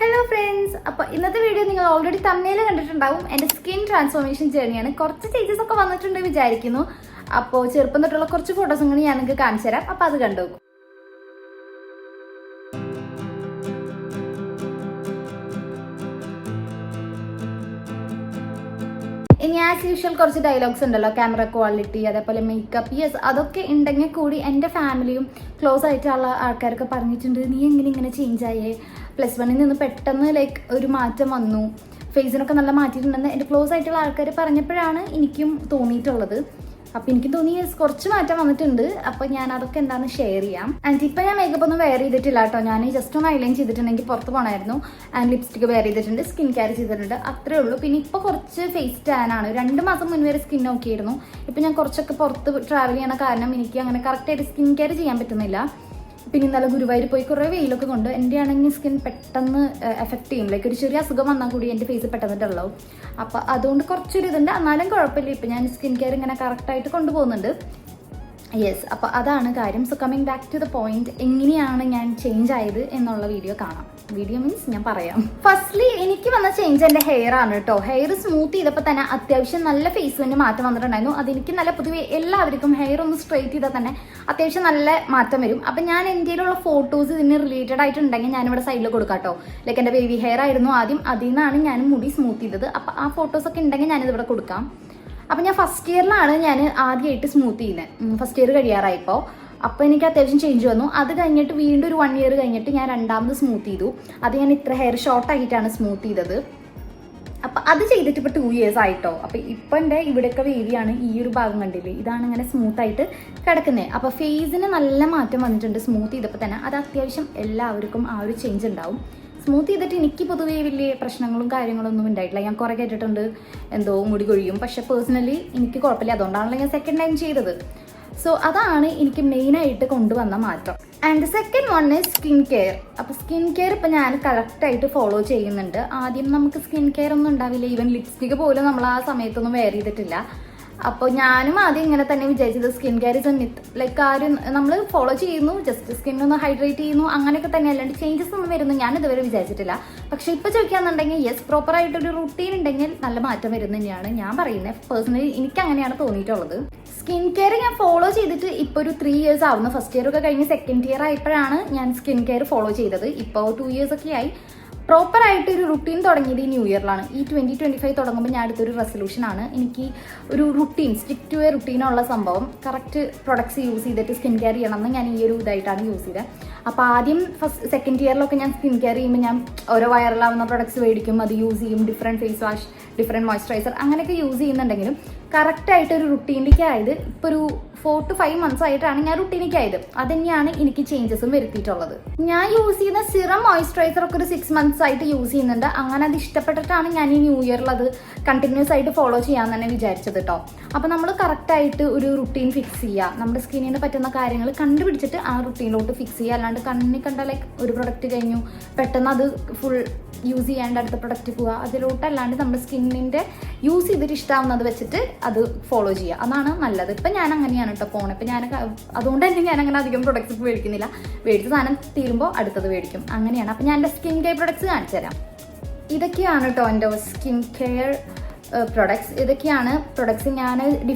Hello friends, അപ്പോൾ ഇന്നത്തെ video നിങ്ങൾ ഓൾറെഡി തമ്മിൽ കണ്ടിട്ടുണ്ടാവും. എൻ്റെ സ്കിൻ ട്രാൻസ്ഫോർമേഷൻ ജേർണിയാണ്. കുറച്ച് ചേഞ്ചസ് ഒക്കെ വന്നിട്ടുണ്ട് വിചാരിക്കുന്നു. അപ്പോൾ ചെറുപ്പം തൊട്ടുള്ള കുറച്ച് ഫോട്ടോസും കൂടി ഞാൻ നിങ്ങൾക്ക് കാണിച്ചു തരാം. അപ്പോൾ അത് കണ്ടു. ഇനി ആസ് യൂഷ്വൽ കുറച്ച് ഡയലോഗ്സ് ഉണ്ടല്ലോ, ക്യാമറ ക്വാളിറ്റി, അതേപോലെ മേക്കപ്പ്, യെസ് അതൊക്കെ ഉണ്ടെങ്കിൽ കൂടി എൻ്റെ ഫാമിലിയും ക്ലോസ് ആയിട്ടുള്ള ആൾക്കാരൊക്കെ പറഞ്ഞിട്ടുണ്ട്, നീ ഇങ്ങനെ ചേഞ്ച് ആയേ, +1 നിന്ന് പെട്ടെന്ന് ഒരു മാറ്റം വന്നു, ഫേസിനൊക്കെ നല്ല മാറ്റിയിട്ടുണ്ടെന്ന് എൻ്റെ ക്ലോസ് ആയിട്ടുള്ള ആൾക്കാർ പറഞ്ഞപ്പോഴാണ് എനിക്കും തോന്നിയിട്ടുള്ളത്. അപ്പോൾ എനിക്ക് തോന്നി കുറച്ച് മാറ്റം വന്നിട്ടുണ്ട്. അപ്പോൾ ഞാൻ അതൊക്കെ എന്താണെന്ന് ഷെയർ ചെയ്യാം. ആൻഡ് ഇപ്പം ഞാൻ മേക്കപ്പ് ഒന്നും വെയർ ചെയ്തിട്ടില്ല കേട്ടോ. ഞാൻ ജസ്റ്റ് ഒന്ന് ഐലൈൻ ചെയ്തിട്ടുണ്ടെങ്കിൽ പുറത്ത് പോകണമായിരുന്നു. ആൻഡ് ലിപ്സ്റ്റിക്ക് വെയർ ചെയ്തിട്ടുണ്ട്, സ്കിൻ കെയർ ചെയ്തിട്ടുണ്ട്, അത്രേ ഉള്ളൂ. പിന്നെ ഇപ്പോൾ കുറച്ച് ഫേസ് ടാൻ ആണ്. 2 മാസം മുൻപ് വരെ സ്കിൻ നോക്കിയിരുന്നു. ഇപ്പം ഞാൻ കുറച്ചൊക്കെ പുറത്ത് ട്രാവൽ ചെയ്യണ കാരണം എനിക്ക് അങ്ങനെ കറക്റ്റായിട്ട് സ്കിൻ കെയർ ചെയ്യാൻ പറ്റുന്നില്ല. പിന്നെ ഇന്നലെ ഗുരുവായൂർ പോയി കുറേ വെയിലൊക്കെ കൊണ്ട് എൻ്റെ ആണെങ്കിൽ സ്കിൻ പെട്ടെന്ന് എഫക്റ്റ് ചെയ്യും. ഒരു ചെറിയ അസുഖം വന്നാൽ കൂടി എൻ്റെ ഫേസ് പെട്ടെന്ന് ഡള്ളാവും. അപ്പോൾ അതുകൊണ്ട് കുറച്ചൊരു ഇതുണ്ട്. എന്നാലും കുഴപ്പമില്ല, ഇപ്പം ഞാൻ സ്കിൻ കെയർ ഇങ്ങനെ കറക്റ്റായിട്ട് കൊണ്ടുപോകുന്നുണ്ട്. യെസ്, അപ്പോൾ അതാണ് കാര്യം. So coming back to the point, എങ്ങനെയാണ് ഞാൻ ചേഞ്ച് ആയത് എന്നുള്ള വീഡിയോ കാണാം. വീഡിയോ മീൻസ് ഞാൻ പറയാം. ഫസ്റ്റ്ലി എനിക്ക് വന്ന ചേഞ്ച് എൻ്റെ ഹെയർ ആണ് കേട്ടോ. ഹെയർ സ്മൂത്ത് ചെയ്തപ്പോൾ തന്നെ അത്യാവശ്യം നല്ല ഫേസിന് മാറ്റം വന്നിട്ടുണ്ടായിരുന്നു. അതെനിക്ക് നല്ല പൊതുവെ എല്ലാവർക്കും ഹെയർ ഒന്ന് സ്ട്രെയിറ്റ് ചെയ്താൽ തന്നെ അത്യാവശ്യം നല്ല മാറ്റം വരും. അപ്പം ഞാൻ എന്തെങ്കിലുമുള്ള ഫോട്ടോസ് ഇതിന് റിലേറ്റഡ് ആയിട്ടുണ്ടെങ്കിൽ ഞാനിവിടെ സൈഡിൽ കൊടുക്കാം കേട്ടോ. എൻ്റെ ബേബി ഹെയർ ആയിരുന്നു ആദ്യം, അതിൽ നിന്നാണ് ഞാൻ മുടി സ്മൂത്ത് ചെയ്തത്. അപ്പം ആ ഫോട്ടോസൊക്കെ ഉണ്ടെങ്കിൽ ഞാനിതിവിടെ കൊടുക്കാം. അപ്പം ഞാൻ ഫസ്റ്റ് ഇയറിലാണ് ഞാൻ ആദ്യമായിട്ട് സ്മൂത്ത് ചെയ്യുന്നത്. ഫസ്റ്റ് ഇയർ കഴിയാറായപ്പോൾ അപ്പോൾ എനിക്ക് അത്യാവശ്യം ചേഞ്ച് വന്നു. അത് കഴിഞ്ഞിട്ട് വീണ്ടും ഒരു 1 ഇയർ കഴിഞ്ഞിട്ട് ഞാൻ രണ്ടാമത് സ്മൂത്ത് ചെയ്തു. അത് ഞാൻ ഇത്ര ഹെയർ ഷോർട്ട് ആക്കിയിട്ടാണ് സ്മൂത്ത് ചെയ്തത്. അപ്പം അത് ചെയ്തിട്ട് ഇപ്പോൾ 2 ഇയേഴ്സ് ആയിട്ടോ. അപ്പം ഇപ്പം എൻ്റെ ഇവിടെയൊക്കെ വേവിയാണ്. ഈ ഒരു ഭാഗം കണ്ടില്ലേ, ഇതാണ് ഇങ്ങനെ സ്മൂത്ത് ആയിട്ട് കിടക്കുന്നത്. അപ്പോൾ ഫേസിന് നല്ല മാറ്റം വന്നിട്ടുണ്ട് സ്മൂത്ത് ചെയ്തപ്പോൾ തന്നെ. അത് അത്യാവശ്യം എല്ലാവർക്കും ആ ഒരു ചേഞ്ച് ഉണ്ടാവും. സ്മൂത്ത് ചെയ്തിട്ട് എനിക്ക് പൊതുവേ വലിയ പ്രശ്നങ്ങളും കാര്യങ്ങളൊന്നും ഉണ്ടായിട്ടില്ല. ഞാൻ കുറേ കേട്ടിട്ടുണ്ട് എന്തോ മുടി കൊഴിയും, പക്ഷെ പേഴ്സണലി എനിക്ക് കുഴപ്പമില്ല. അതുകൊണ്ടാണല്ലോ ഞാൻ സെക്കൻഡ് ടൈം ചെയ്തത്. സോ അതാണ് എനിക്ക് മെയിനായിട്ട് കൊണ്ടുവന്ന മാറ്റം. And second one is skin care. അപ്പോൾ സ്കിൻ കെയർ ഇപ്പം ഞാൻ കറക്റ്റായിട്ട് ഫോളോ ചെയ്യുന്നുണ്ട്. ആദ്യം നമുക്ക് സ്കിൻ കെയർ ഒന്നും ഉണ്ടാവില്ല. ഈവൻ ലിപ്സ്റ്റിക്ക് പോലും നമ്മൾ ആ സമയത്തൊന്നും വെയർ ചെയ്തിട്ടില്ല. അപ്പോൾ ഞാനും ആദ്യം ഇങ്ങനെ തന്നെ വിചാരിച്ചത് skin care is A myth. ആരും നമ്മൾ ഫോളോ ചെയ്യുന്നു, ജസ്റ്റ് സ്കിൻ ഒന്ന് ഹൈഡ്രേറ്റ് ചെയ്യുന്നു, അങ്ങനെയൊക്കെ തന്നെ, അല്ലാണ്ട് ചേഞ്ചസ് ഒന്നും വരുന്നു ഞാൻ ഇതുവരെ വിചാരിച്ചിട്ടില്ല. പക്ഷേ ഇപ്പോൾ ചോദിക്കുകയാണെന്നുണ്ടെങ്കിൽ യെസ്, പ്രോപ്പറായിട്ടൊരു റുട്ടീൻ ഉണ്ടെങ്കിൽ നല്ല മാറ്റം വരുന്ന തന്നെയാണ് ഞാൻ പറയുന്നത്. പേഴ്സണലി എനിക്ക് അങ്ങനെയാണ് തോന്നിയിട്ടുള്ളത്. സ്കിൻ കെയർ ഞാൻ ഫോളോ ചെയ്തിട്ട് ഇപ്പോൾ ഒരു 3 ഇയേഴ്സ് ആവുന്നു. ഫസ്റ്റ് ഇയർ ഒക്കെ കഴിഞ്ഞ് സെക്കൻഡ് ഇയർ ആയപ്പോഴാണ് ഞാൻ സ്കിൻ കെയർ ഫോളോ ചെയ്തത്. ഇപ്പോൾ 2 ഇയേഴ്സ് ഒക്കെ ആയി. പ്രോപ്പറായിട്ട് ഒരു റുട്ടീൻ തുടങ്ങിയത് ഈ ന്യൂ ഇയറിലാണ്. ഈ 2025 തുടങ്ങുമ്പോൾ ഞാൻ അടുത്തൊരു റെസൊല്യൂഷനാണ്. എനിക്ക് ഒരു റുട്ടീൻ, സ്റ്റിക്ക് ടു എ റുട്ടീനുള്ള സംഭവം, കറക്റ്റ് പ്രൊഡക്ട്സ് യൂസ് ചെയ്തിട്ട് സ്കിൻ കെയർ ചെയ്യണമെന്ന് ഞാൻ ഈ ഒരു ഇതായിട്ടാണ് യൂസ് ചെയ്തത്. അപ്പോൾ ആദ്യം സെക്കൻഡ് ഇയറിലൊക്കെ ഞാൻ സ്കിൻ കെയർ ചെയ്യുമ്പോൾ ഞാൻ ഓരോ വൈറലാവുന്ന പ്രൊഡക്ട്സ് മേടിക്കും, അത് യൂസ് ചെയ്യും, different face wash, different moisturiser അങ്ങനെയൊക്കെ യൂസ് ചെയ്യുന്നുണ്ടെങ്കിലും കറക്റ്റായിട്ട് ഒരു റുട്ടീനിലേക്ക് ആയത് ഇപ്പോൾ ഒരു 4 to 5 months ആയിട്ടാണ് ഞാൻ റുട്ടീനിലേക്ക് ആയത്. അത് തന്നെയാണ് എനിക്ക് ചേഞ്ചസും വരുത്തിയിട്ടുള്ളത്. ഞാൻ യൂസ് ചെയ്യുന്ന സിറം മോയ്സ്ചറൈസർ ഒക്കെ ഒരു 6 months ആയിട്ട് യൂസ് ചെയ്യുന്നുണ്ട്. അങ്ങനെ അത് ഇഷ്ടപ്പെട്ടിട്ടാണ് ഞാൻ ഈ ന്യൂ ഇയറിൽ അത് കണ്ടിന്യൂസ് ആയിട്ട് ഫോളോ ചെയ്യാൻ തന്നെ വിചാരിച്ചത് കേട്ടോ. അപ്പോൾ നമ്മൾ കറക്റ്റായിട്ട് ഒരു റുട്ടീൻ ഫിക്സ് ചെയ്യുക, നമ്മുടെ സ്കിന്നിന് പറ്റുന്ന കാര്യങ്ങൾ കണ്ടുപിടിച്ചിട്ട് ആ റുട്ടീനിലോട്ട് ഫിക്സ് ചെയ്യുക. അല്ലാണ്ട് കണ്ണിൽ കണ്ട ഒരു പ്രൊഡക്റ്റ് കഴിഞ്ഞു പെട്ടെന്ന് അത് ഫുൾ യൂസ് ചെയ്യാണ്ട് അടുത്ത പ്രൊഡക്റ്റ് പോവുക, അതിലോട്ടല്ലാണ്ട് നമ്മുടെ സ്കിന്നിൻ്റെ യൂസ് ചെയ്തിട്ട് ഇഷ്ടമാവുന്നത് വെച്ചിട്ട് അത് ഫോളോ ചെയ്യുക, അതാണ് നല്ലത്. ഇപ്പം ഞാൻ അങ്ങനെയാണ് കേട്ടോ പോണത്. ഇപ്പം ഞാൻ അതുകൊണ്ട് തന്നെ ഞാൻ അങ്ങനെ അധികം പ്രൊഡക്ട്സ് മേടിക്കുന്നില്ല. മേടിച്ച സാധനം തീരുമ്പോൾ അടുത്തത് മേടിക്കും, അങ്ങനെയാണ്. അപ്പം ഞാൻ എൻ്റെ സ്കിൻ കെയർ പ്രൊഡക്ട്സ് കാണിച്ചു തരാം. ഇതൊക്കെയാണ് കേട്ടോ എൻ്റെ സ്കിൻ കെയർ പ്രൊഡക്ട്സ്. ഇതൊക്കെയാണ് പ്രൊഡക്ട്സ്. ഞാൻ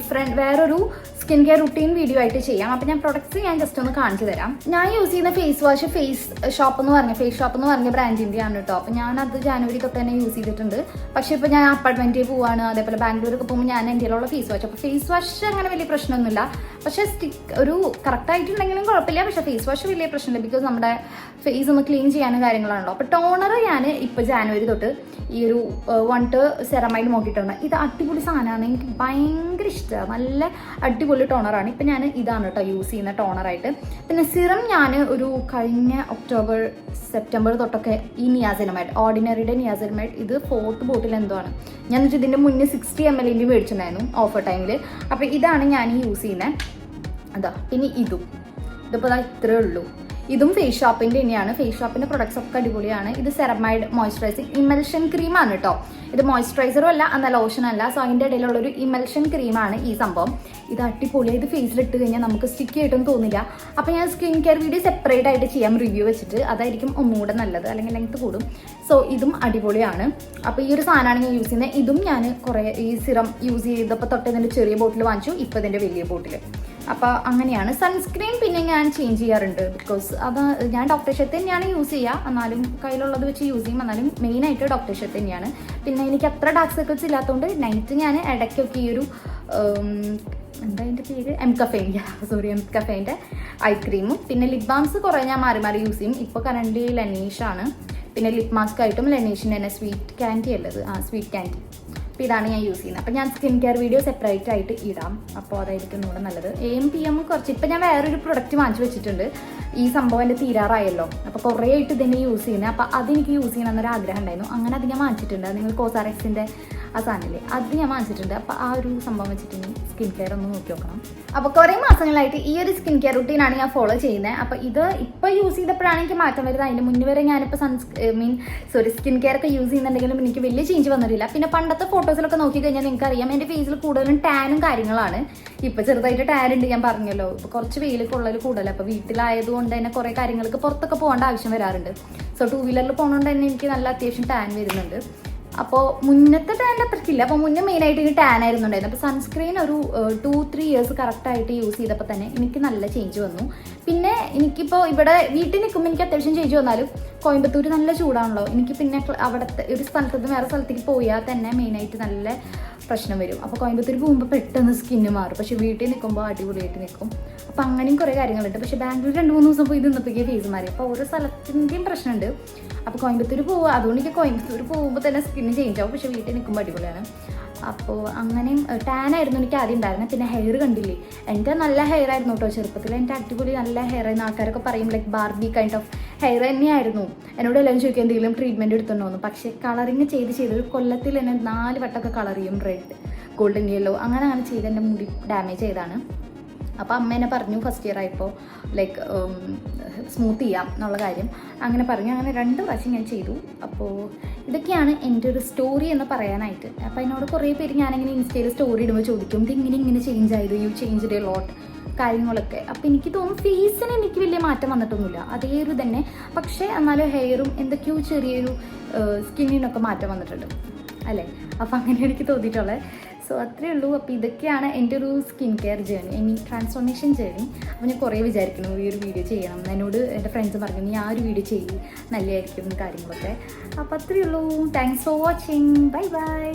വേറൊരു സ്കിൻ കെയർ റുട്ടീൻ വീഡിയോ ആയിട്ട് ചെയ്യാം. അപ്പം ഞാൻ പ്രൊഡക്ട്സ് ഞാൻ ജസ്റ്റ് ഒന്ന് കാണിച്ചു തരാം. ഞാൻ യൂസ് ചെയ്യുന്ന ഫേസ് വാഷ് ഫേസ് ഷോപ്പ് എന്ന് പറഞ്ഞ ബ്രാൻഡിൻ്റെ ആണ് കേട്ടോ. അപ്പം ഞാൻ അത് ജനുവരി തൊട്ട് തന്നെ യൂസ് ചെയ്തിട്ടുണ്ട്. പക്ഷേ ഇപ്പോൾ ഞാൻ അപ്പാർട്ട്മെൻറ്റിൽ പോവാണ്, അതേപോലെ ബാംഗ്ലൂരൊക്കെ പോകുമ്പോൾ ഞാൻ എൻ്റെ ഉള്ള ഫേസ് വാഷ്. അപ്പോൾ ഫേസ് വാഷ് അങ്ങനെ വലിയ പ്രശ്നമൊന്നുമില്ല. പക്ഷേ ഒരു കറക്റ്റായിട്ടുണ്ടെങ്കിലും കുഴപ്പമില്ല. പക്ഷേ ഫേസ് വാഷ് വലിയ പ്രശ്നമില്ല, ബിക്കോസ് നമ്മുടെ ഫേസ് ഒന്ന് ക്ലീൻ ചെയ്യാനും കാര്യങ്ങളാണല്ലോ. അപ്പോൾ ടോണർ ഞാൻ ഇപ്പോൾ ജനുവരി തൊട്ട് ഈ ഒരു വണ്ട് സെറമൈഡ് നോക്കിയിട്ടുണ്ട്. ഇത് അടിപൊളി സാധനമാണ്, എനിക്ക് ഭയങ്കര ഇഷ്ടമാണ്. നല്ല അടിപൊളി ടോണറാണ്. ഇപ്പം ഞാൻ ഇതാണ് കേട്ടോ യൂസ് ചെയ്യുന്ന ടോണറായിട്ട്. പിന്നെ സിറം ഞാൻ ഒരു കഴിഞ്ഞ ഒക്ടോബർ സെപ്റ്റംബർ തൊട്ടൊക്കെ ഈ നിയാസിനമൈഡ്, ഓർഡിനറിയുടെ നിയാസിനമൈഡ്, ഇത് 4th ബോട്ടിൽ എന്തോ ആണ്. ഞാൻ എന്നിട്ട് ഇതിൻ്റെ മുന്നേ 60 ml മേടിച്ചിട്ടുണ്ടായിരുന്നു ഓഫർ ടൈമിൽ. അപ്പോൾ ഇതാണ് ഞാൻ യൂസ് ചെയ്യുന്നത്. അതാ. പിന്നെ ഇതിപ്പോൾ ഇത്രയേ ഉള്ളൂ. ഇതും ഫേസ് ഷോപ്പിൻ്റെ തന്നെയാണ്. ഫേസ് ഷോപ്പിൻ്റെ പ്രൊഡക്ട്സ് ഒക്കെ അടിപൊളിയാണ്. ഇത് സെറമൈഡ് മോയ്സ്ചറൈസിങ് ഇമൽഷൻ ക്രീമാണ് കേട്ടോ. ഇത് മോയ്സ്ചറൈസറും അല്ല എന്നാൽ ലോഷൻ അല്ല. സോ അതിൻ്റെ ഇടയിലുള്ളൊരു ഇമൽഷൻ ക്രീമാണ് ഈ സംഭവം. ഇത് അടിപൊളിയാണ്. ഇത് ഫേസിലിട്ട് കഴിഞ്ഞാൽ നമുക്ക് സ്റ്റിക്കി ആയിട്ടൊന്നും തോന്നില്ല. അപ്പോൾ ഞാൻ സ്കിൻ കെയർ വീഡിയോ സെപ്പറേറ്റ് ആയിട്ട് ചെയ്യാം റിവ്യൂ വെച്ചിട്ട്. അതായിരിക്കും ഒന്നുകൂടെ നല്ലത്, അല്ലെങ്കിൽ ലെങ്ത് കൂടും. സോ ഇതും അടിപൊളിയാണ്. അപ്പോൾ ഈ ഒരു സാധനമാണ് ഞാൻ യൂസ് ചെയ്യുന്നത്. ഇതും ഞാൻ കുറേ ഈ സിറം യൂസ് ചെയ്തപ്പോൾ തൊട്ട് ഇതിൻ്റെ ചെറിയ ബോട്ടിൽ വാങ്ങിച്ചു, ഇപ്പോൾ ഇതിൻ്റെ വലിയ ബോട്ടിൽ. അപ്പോൾ അങ്ങനെയാണ്. സൺസ്ക്രീൻ പിന്നെ ഞാൻ ചേഞ്ച് ചെയ്യാറുണ്ട്. ബിക്കോസ് അത് ഞാൻ ഡോക്ടർ ഷെത്ത് തന്നെയാണ് യൂസ് ചെയ്യുക. എന്നാലും കയ്യിലുള്ളത് വെച്ച് യൂസ് ചെയ്യും. എന്നാലും മെയിനായിട്ട് ഡോക്ടർ ഷെത്ത് തന്നെയാണ്. പിന്നെ എനിക്ക് അത്ര ഡാർക്ക് സർക്കിൾസ് ഇല്ലാത്തതുകൊണ്ട് നൈറ്റ് ഞാൻ ഇടയ്ക്കൊക്കെ ഈ ഒരു എന്താ അതിൻ്റെ പേര്, എം കഫേൻ്റെ ഐ ക്രീമും പിന്നെ ലിപ് ബാംസ് കുറേ ഞാൻ മാറി മാറി യൂസ് ചെയ്യും. ഇപ്പോൾ കറൻറ്റ്ലി ലെനീഷാണ്. പിന്നെ ലിപ് മാസ്ക് ആയിട്ടും ലെനീഷിൻ്റെ തന്നെ സ്വീറ്റ് ക്യാൻഡി ഉള്ളത്, സ്വീറ്റ് ക്യാൻഡി. അപ്പോൾ ഇതാണ് ഞാൻ യൂസ് ചെയ്യുന്നത്. അപ്പോൾ ഞാൻ സ്കിൻ കെയർ വീഡിയോ സെപ്പറേറ്റ് ആയിട്ട് ഇടാം. അപ്പോൾ അതായിരിക്കും ഒന്നുകൂടെ നല്ലത്. AM/PM കുറച്ച് ഇപ്പം ഞാൻ വേറൊരു പ്രൊഡക്റ്റ് വാങ്ങിച്ചു വെച്ചിട്ടുണ്ട്. ഈ സംഭവം എൻ്റെ തീരാറായല്ലോ. അപ്പോൾ കുറേ ആയിട്ട് ഇതന്നെ യൂസ് ചെയ്യുന്നത്. അപ്പോൾ അതെനിക്ക് യൂസ് ചെയ്യണമെന്നൊരു ആഗ്രഹം ഉണ്ടായിരുന്നു. അങ്ങനെ അത് ഞാൻ വാങ്ങിച്ചിട്ടുണ്ട്. അത് നിങ്ങൾ കോസാറെക്സിൻ്റെ ആ സാധനമില്ലേ, അത് ഞാൻ വാങ്ങിച്ചിട്ടുണ്ട്. അപ്പോൾ ആ ഒരു സംഭവം വെച്ചിട്ട് ഇനി സ്കിൻ കെയർ ഒന്ന് നോക്കി നോക്കണം. അപ്പോൾ കുറേ മാസങ്ങളായിട്ട് ഈ ഒരു സ്കിൻ കെയർ റുട്ടീനാണ് ഞാൻ ഫോളോ ചെയ്യുന്നത്. അപ്പോൾ ഇത് ഇപ്പോൾ യൂസ് ചെയ്തപ്പോഴാണ് എനിക്ക് മാറ്റം വരുന്നത്. അതിൻ്റെ മുന്നേ വരെ ഞാനിപ്പോൾ സ്കിൻ കെയർ ഒക്കെ യൂസ് ചെയ്യുന്നുണ്ടെങ്കിലും എനിക്ക് വലിയ ചേഞ്ച് വന്നിട്ടില്ല. പിന്നെ പണ്ടത്തെ ഫോട്ടോസിലൊക്കെ നോക്കിക്കഴിഞ്ഞാൽ നിങ്ങൾക്ക് അറിയാം എൻ്റെ ഫേസിൽ കൂടുതലും ടാനും കാര്യങ്ങളാണ്. ഇപ്പോൾ ചെറുതായിട്ട് ടാൻ ഉണ്ട്, ഞാൻ പറഞ്ഞല്ലോ. ഇപ്പോൾ കുറച്ച് വെയിൽ കൊള്ളൽ കൂടുതൽ. അപ്പോൾ വീട്ടിലായതുകൊണ്ട് തന്നെ കുറേ കാര്യങ്ങൾക്ക് പുറത്തൊക്കെ പോകേണ്ട ആവശ്യം വരാറുണ്ട്. സോ 2 വീലറിൽ പോകുന്നതുകൊണ്ട് തന്നെ എനിക്ക് നല്ല അത്യാവശ്യം ടാൻ വരുന്നുണ്ട്. അപ്പോൾ മുന്നത്തെ ടാൻ്റെ അത്രയ്ക്കില്ല. അപ്പോൾ മുന്നേ മെയിനായിട്ട് എനിക്ക് ടാൻ ആയിരുന്നുണ്ടായിരുന്നു. അപ്പോൾ സൺസ്ക്രീൻ ഒരു 2-3 ഇയേഴ്സ് കറക്റ്റായിട്ട് യൂസ് ചെയ്തപ്പോൾ തന്നെ എനിക്ക് നല്ല ചേഞ്ച് വന്നു. പിന്നെ എനിക്കിപ്പോൾ ഇവിടെ വീട്ടിൽ നിൽക്കുമ്പോൾ എനിക്ക് അത്യാവശ്യം ചേഞ്ച് വന്നാലും കോയമ്പത്തൂർ നല്ല ചൂടാണല്ലോ. എനിക്ക് പിന്നെ അവിടുത്തെ ഒരു സ്ഥലത്ത് നിന്ന് വേറെ സ്ഥലത്തേക്ക് പോയാൽ തന്നെ മെയിനായിട്ട് നല്ല പ്രശ്നം വരും. അപ്പോൾ കോയമ്പത്തൂർ പോകുമ്പോൾ പെട്ടെന്ന് സ്കിന്ന് മാറും. പക്ഷേ വീട്ടിൽ നിൽക്കുമ്പോൾ അടിപൊളിയായിട്ട് നിൽക്കും. അപ്പോൾ അങ്ങനെയും കുറേ കാര്യങ്ങളുണ്ട്. പക്ഷേ ബാംഗ്ലൂർ 2-3 ദിവസം പോയി നിന്നപ്പോഴേക്കും ഫേസ് മാറി. അപ്പോൾ ഓരോ സ്ഥലത്തിൻ്റെയും പ്രശ്നമുണ്ട്. അപ്പോൾ കോയമ്പത്തൂർ പോവുക, അതുകൊണ്ട് എനിക്ക് കോയമ്പത്തൂർ പോകുമ്പോൾ തന്നെ സ്കിന്ന് ചേഞ്ച് ആവും. പക്ഷേ വീട്ടിൽ നിൽക്കുമ്പോൾ അടിപൊളിയാണ്. അപ്പോൾ അങ്ങനെയും ടാനായിരുന്നു എനിക്ക് ആദ്യം ഉണ്ടായിരുന്നത്. പിന്നെ ഹെയർ കണ്ടില്ലേ, എൻ്റെ നല്ല ഹെയർ ആയിരുന്നു കേട്ടോ ചെറുപ്പത്തിൽ. എൻ്റെ അടിപൊളി നല്ല ഹെയർ ആയിരുന്നു. ആൾക്കാരൊക്കെ പറയും like Barbie kind of hair തന്നെയായിരുന്നു. എന്നോട് എല്ലാവരും ചോദിക്കുക എന്തെങ്കിലും ട്രീറ്റ്മെൻറ്റ് എടുത്തുണ്ടോന്ന്. പക്ഷേ കളറിങ് ചെയ്ത് ഒരു കൊല്ലത്തിൽ തന്നെ 4 വട്ടമൊക്കെ കളർ ചെയ്യും. റെഡ്, ഗോൾഡൻ യെല്ലോ അങ്ങനെ ചെയ്ത് എൻ്റെ മുടി ഡാമേജ് ചെയ്താണ്. അപ്പോൾ അമ്മ എന്നെ പറഞ്ഞു ഫസ്റ്റ് ഇയർ ആയപ്പോൾ ലൈക്ക് സ്മൂത്ത് ചെയ്യാം എന്നുള്ള കാര്യം അങ്ങനെ പറഞ്ഞു. അങ്ങനെ 2 പ്രാവശ്യം ഞാൻ ചെയ്തു. അപ്പോൾ ഇതൊക്കെയാണ് എൻ്റെ ഒരു സ്റ്റോറി എന്ന് പറയാനായിട്ട്. അപ്പോൾ എന്നോട് കുറേ പേര് ഞാനിങ്ങനെ ഇൻസ്റ്റയിൽ സ്റ്റോറി ഇടുമ്പോൾ ചോദിക്കും ഇങ്ങനെ ചേഞ്ച് ആയത്, യു ചേഞ്ച് ഡേ ലോട്ട് കാര്യങ്ങളൊക്കെ. അപ്പോൾ എനിക്ക് തോന്നും ഫേസിന് എനിക്ക് വലിയ മാറ്റം വന്നിട്ടൊന്നുമില്ല, അതേ ഒരു തന്നെ. പക്ഷേ എന്നാലും ഹെയറും എന്തൊക്കെയോ ചെറിയൊരു സ്കിന്നിനൊക്കെ മാറ്റം വന്നിട്ടുണ്ട് അല്ലേ. അപ്പോൾ അങ്ങനെ എനിക്ക് തോന്നിയിട്ടുള്ളത്. സോ അത്രയേ ഉള്ളൂ. അപ്പോൾ ഇതൊക്കെയാണ് എൻ്റെ ഒരു skin care journey, transformation journey. അപ്പോൾ ഞാൻ കുറേ വിചാരിക്കുന്നു ഈ ഒരു വീഡിയോ ചെയ്യണം. എന്നോട് എൻ്റെ ഫ്രണ്ട്സ് പറഞ്ഞു നീ ആ ഒരു വീഡിയോ ചെയ്യും നല്ലതായിരിക്കും കാര്യങ്ങളൊക്കെ. അപ്പോൾ അത്രയേ ഉള്ളൂ. Thanks for watching. Bye bye.